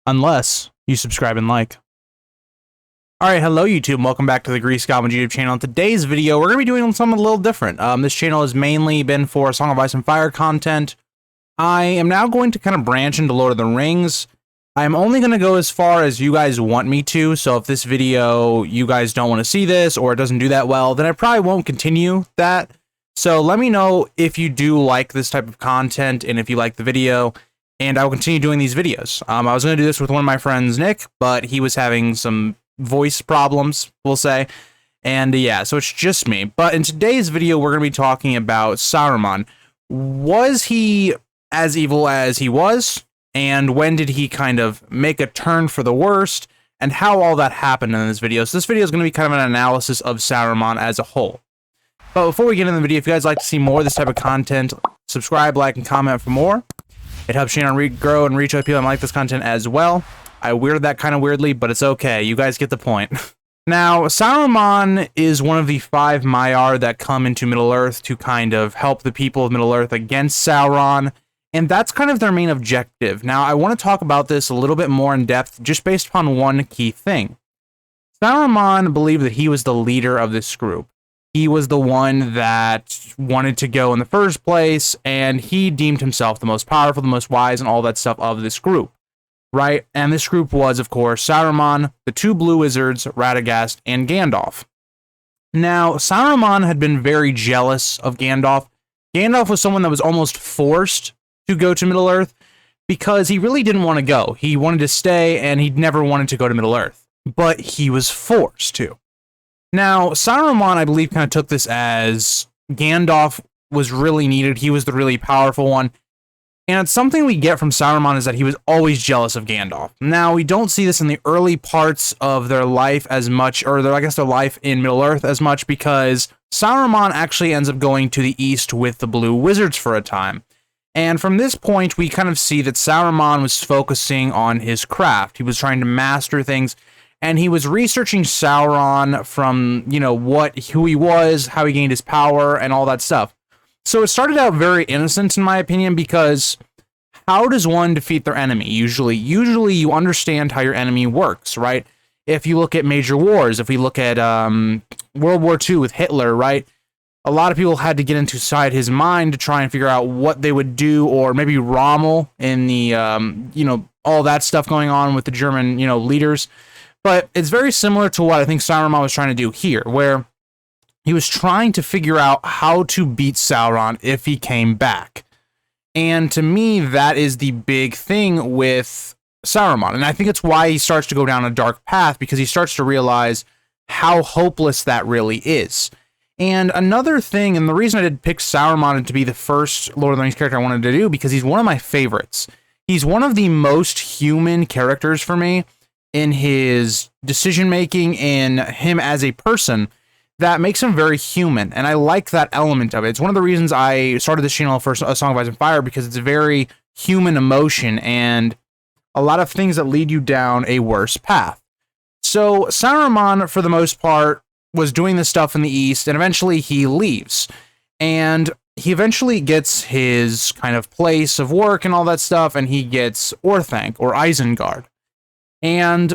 unless you subscribe and like. Alright, hello YouTube, welcome back to the Grease Goblin YouTube channel. In today's video, we're going to be doing something a little different. This channel has mainly been for Song of Ice and Fire content. I am now going to kind of branch into Lord of the Rings. I'm only going to go as far as you guys want me to, so if this video, you guys don't want to see this, or it doesn't do that well, then I probably won't continue that. So let me know if you do like this type of content, and if you like the video, and I will continue doing these videos. I was going to do this with one of my friends, Nick, but he was having some voice problems, we'll say, and yeah, so it's just me. But in today's video, we're going to be talking about Saruman. Was he as evil as he was? And when did he kind of make a turn for the worst? And how all that happened in this video. So this video is going to be kind of an analysis of Saruman as a whole. But before we get into the video, if you guys like to see more of this type of content, subscribe, like, and comment for more. It helps channel grow and reach other people that like this content as well. I weirded that kind of weirdly, but it's okay. You guys get the point. Now, Saruman is one of the 5 Maiar that come into Middle-earth to kind of help the people of Middle-earth against Sauron, and that's kind of their main objective. Now, I want to talk about this a little bit more in depth, just based upon one key thing. Saruman believed that he was the leader of this group. He was the one that wanted to go in the first place, and he deemed himself the most powerful, the most wise, and all that stuff of this group. Right, and this group was, of course, Saruman, the 2 blue wizards, Radagast, and Gandalf. Now, Saruman had been very jealous of Gandalf. Gandalf was someone that was almost forced to go to Middle-earth because he really didn't want to go. He wanted to stay, and he'd never wanted to go to Middle-earth, but he was forced to. Now, Saruman, I believe, kind of took this as Gandalf was really needed. He was the really powerful one. And something we get from Saruman is that he was always jealous of Gandalf. Now, we don't see this in the early parts of their life as much, or I guess their life in Middle-earth as much, because Saruman actually ends up going to the east with the Blue Wizards for a time. And from this point, we kind of see that Saruman was focusing on his craft. He was trying to master things, and he was researching Sauron from, you know, who he was, how he gained his power, and all that stuff. So it started out very innocent, in my opinion, because how does one defeat their enemy? Usually you understand how your enemy works, right? If you look at major wars, if we look at World War II with Hitler, right? A lot of people had to get inside his mind to try and figure out what they would do, or maybe Rommel in the, you know, all that stuff going on with the German, you know, leaders. But it's very similar to what I think Saruman was trying to do here, where he was trying to figure out how to beat Sauron if he came back. And to me, that is the big thing with Saruman. And I think it's why he starts to go down a dark path, because he starts to realize how hopeless that really is. And another thing, and the reason I did pick Saruman to be the first Lord of the Rings character I wanted to do, because he's one of my favorites. He's one of the most human characters for me in his decision-making, in him as a person. That makes him very human, and I like that element of it. It's one of the reasons I started this channel for A Song of Ice and Fire, because it's a very human emotion, and a lot of things that lead you down a worse path. So Saruman, for the most part, was doing this stuff in the East, and eventually he leaves. And he eventually gets his kind of place of work and all that stuff, and he gets Orthanc, or Isengard. And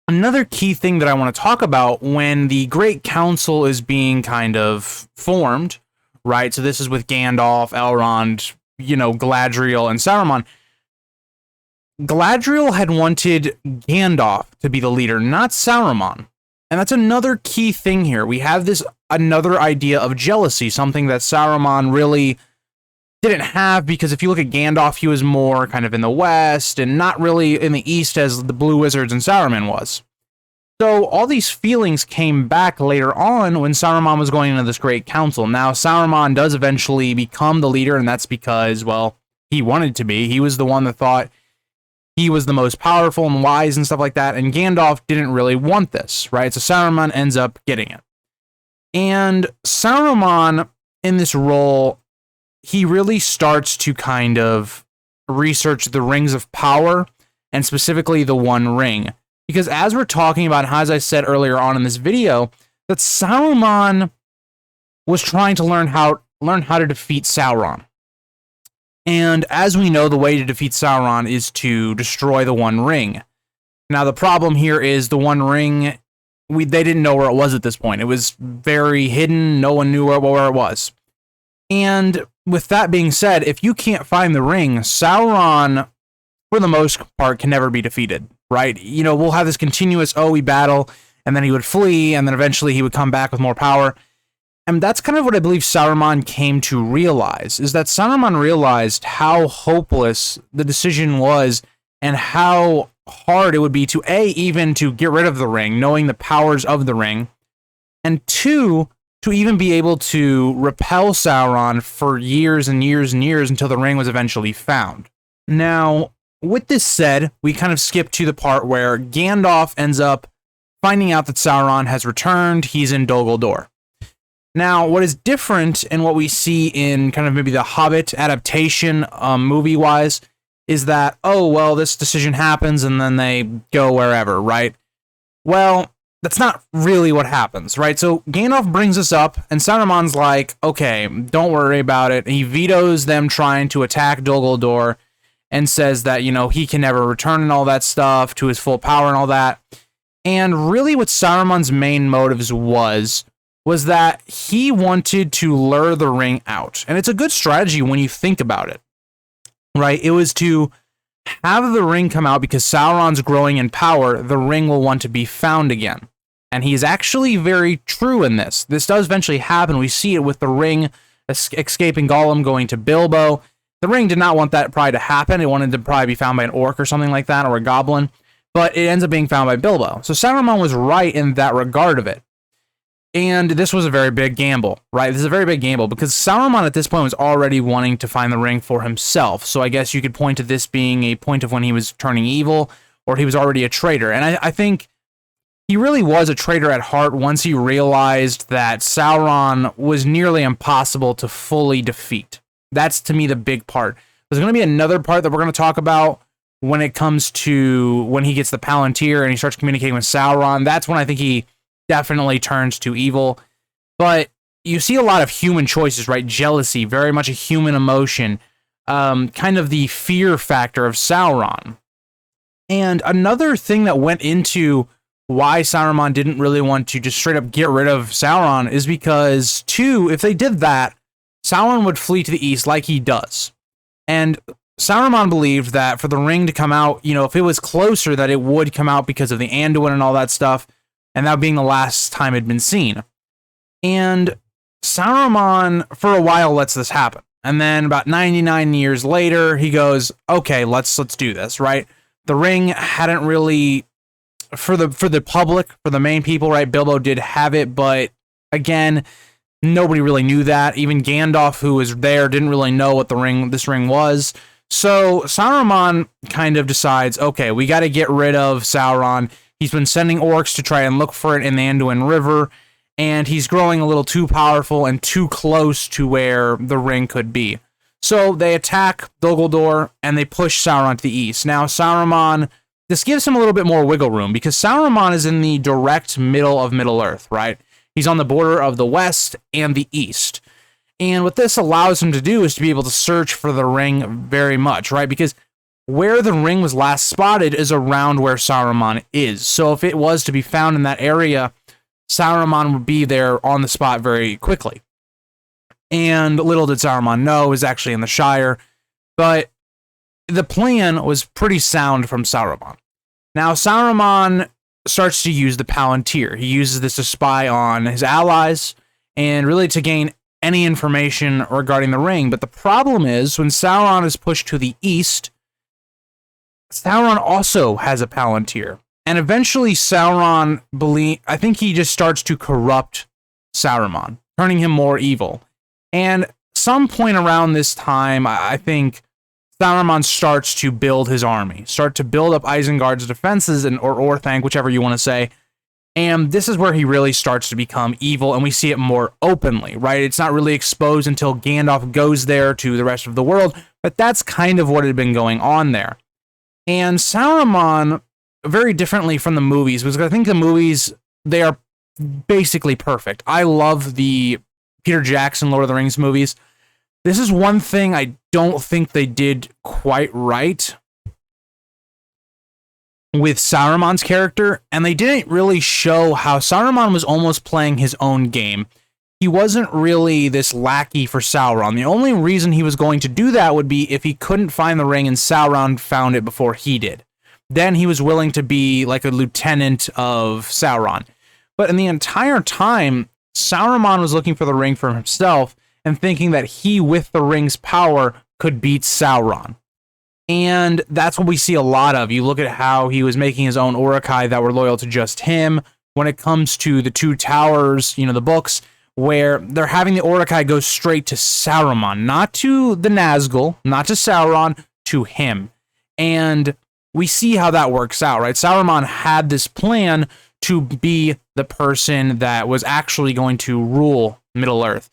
another key thing that I want to talk about when the Great Council is being kind of formed, right? So this is with Gandalf, Elrond, you know, Galadriel, and Saruman. Galadriel had wanted Gandalf to be the leader, not Saruman. And that's another key thing here. We have this another idea of jealousy, something that Saruman really didn't have, because if you look at Gandalf, he was more kind of in the west and not really in the east as the Blue Wizards and Saruman was. So all these feelings came back later on when Saruman was going into this Great Council. Now, Saruman does eventually become the leader, and that's because, well, he wanted to be. He was the one that thought he was the most powerful and wise and stuff like that, and Gandalf didn't really want this, right? So Saruman ends up getting it. And Saruman, in this role, he really starts to kind of research the rings of power, and specifically the One Ring. Because as we're talking about, as I said earlier on in this video, that Saruman was trying to learn how to defeat Sauron. And as we know, the way to defeat Sauron is to destroy the One Ring. Now, the problem here is the One Ring, they didn't know where it was at this point. It was very hidden. No one knew where it was. And with that being said, if you can't find the ring, Sauron, for the most part, can never be defeated, right? You know, we'll have this continuous, we battle, and then he would flee, and then eventually he would come back with more power. And that's kind of what I believe Saruman came to realize, is that Saruman realized how hopeless the decision was and how hard it would be to, A, even to get rid of the ring, knowing the powers of the ring, and 2, to even be able to repel Sauron for years and years and years until the ring was eventually found. Now, with this said, we kind of skip to the part where Gandalf ends up finding out that Sauron has returned. He's in Dol Guldur. Now, what is different in what we see in kind of maybe the Hobbit adaptation movie-wise is that, this decision happens and then they go wherever, right? Well, that's not really what happens, right? So Gandalf brings this up and Saruman's like, okay, don't worry about it. He vetoes them trying to attack Dol Guldur and says that, he can never return and all that stuff to his full power and all that. And really what Saruman's main motives was that he wanted to lure the ring out. And it's a good strategy when you think about it, right? It was to have the ring come out because Sauron's growing in power, the ring will want to be found again. And he's actually very true in this. This does eventually happen. We see it with the ring escaping Gollum going to Bilbo. The ring did not want that probably to happen. It wanted to probably be found by an orc or something like that, or a goblin. But it ends up being found by Bilbo. So Saruman was right in that regard of it. And this was a very big gamble, right? This is a very big gamble because Saruman at this point was already wanting to find the ring for himself. So I guess you could point to this being a point of when he was turning evil or he was already a traitor. And I think he really was a traitor at heart once he realized that Sauron was nearly impossible to fully defeat. That's, to me, the big part. There's going to be another part that we're going to talk about when it comes to when he gets the Palantir and he starts communicating with Sauron. That's when I think he definitely turns to evil. But you see a lot of human choices, right? Jealousy, very much a human emotion, kind of the fear factor of Sauron. And another thing that went into why Saruman didn't really want to just straight up get rid of Sauron is because, if they did that, Sauron would flee to the east like he does. And Saruman believed that for the ring to come out, if it was closer, that it would come out because of the Anduin and all that stuff, and that being the last time it had been seen. And Saruman, for a while, lets this happen. And then about 99 years later, he goes, okay, let's do this, right? The ring hadn't really, for the public, for the main people, right? Bilbo did have it, but again, nobody really knew that. Even Gandalf, who was there, didn't really know what this ring was. So Saruman kind of decides, okay, we got to get rid of Sauron. He's been sending orcs to try and look for it in the Anduin River, and he's growing a little too powerful and too close to where the ring could be. So they attack Dol Guldur, and they push Sauron to the east. Now, Saruman, this gives him a little bit more wiggle room, because Saruman is in the direct middle of Middle-earth, right? He's on the border of the west and the east. And what this allows him to do is to be able to search for the ring very much, right? Because where the ring was last spotted is around where Saruman is. So if it was to be found in that area, Saruman would be there on the spot very quickly. And little did Saruman know, it was actually in the Shire. But the plan was pretty sound from Saruman. Now, Saruman starts to use the Palantir. He uses this to spy on his allies and really to gain any information regarding the ring. But the problem is, when Sauron is pushed to the east, Sauron also has a Palantir. And eventually Sauron, I think he just starts to corrupt Saruman, turning him more evil. And some point around this time, I think Saruman starts to build his army, start to build up Isengard's defenses, or Orthanc, whichever you want to say. And this is where he really starts to become evil, and we see it more openly, right? It's not really exposed until Gandalf goes there to the rest of the world, but that's kind of what had been going on there. And Saruman, very differently from the movies, because I think the movies, they are basically perfect. I love the Peter Jackson Lord of the Rings movies. This is one thing I don't think they did quite right with Saruman's character, and they didn't really show how Saruman was almost playing his own game. He wasn't really this lackey for Sauron. The only reason he was going to do that would be if he couldn't find the ring and Sauron found it before he did. Then he was willing to be like a lieutenant of Sauron. But in the entire time, Saruman was looking for the ring for himself and thinking that he, with the ring's power, could beat Sauron. And that's what we see a lot of. You look at how he was making his own Uruk-hai that were loyal to just him. When it comes to the Two Towers, you know, the books, where they're having the Uruk-hai go straight to Saruman, not to the Nazgul, not to Sauron, to him. And we see how that works out, right? Saruman had this plan to be the person that was actually going to rule Middle-earth.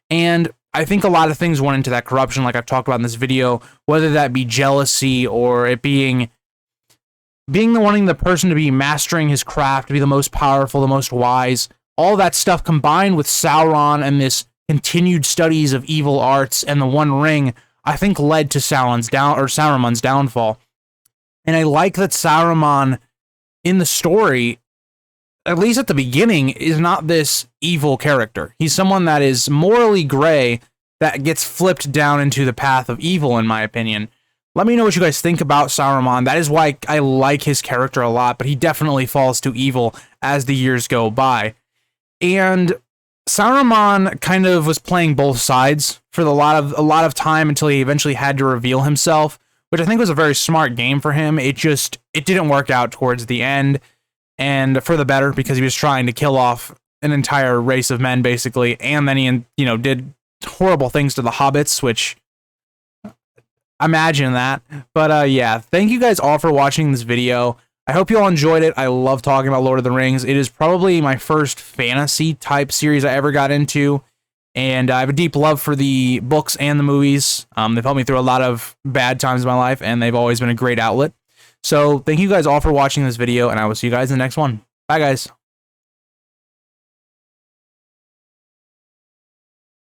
And I think a lot of things went into that corruption, like I've talked about in this video, whether that be jealousy or it being wanting the person to be mastering his craft, to be the most powerful, the most wise. All that stuff combined with Sauron and this continued studies of evil arts and the One Ring, I think led to Saruman's downfall. And I like that Saruman in the story, at least at the beginning, is not this evil character. He's someone that is morally gray that gets flipped down into the path of evil, in my opinion. Let me know what you guys think about Saruman. That is why I like his character a lot, but he definitely falls to evil as the years go by. And Saruman kind of was playing both sides for a lot of time until he eventually had to reveal himself, which I think was a very smart game for him. It didn't work out towards the end, and for the better, because he was trying to kill off an entire race of men, basically, and then he, you know, did horrible things to the hobbits, which, imagine that. But yeah, thank you guys all for watching this video. I hope you all enjoyed it. I love talking about Lord of the Rings. It is probably my first fantasy type series I ever got into, and I have a deep love for the books and the movies. They've helped me through a lot of bad times in my life, and they've always been a great outlet. So thank you guys all for watching this video, and I will see you guys in the next one. Bye, guys.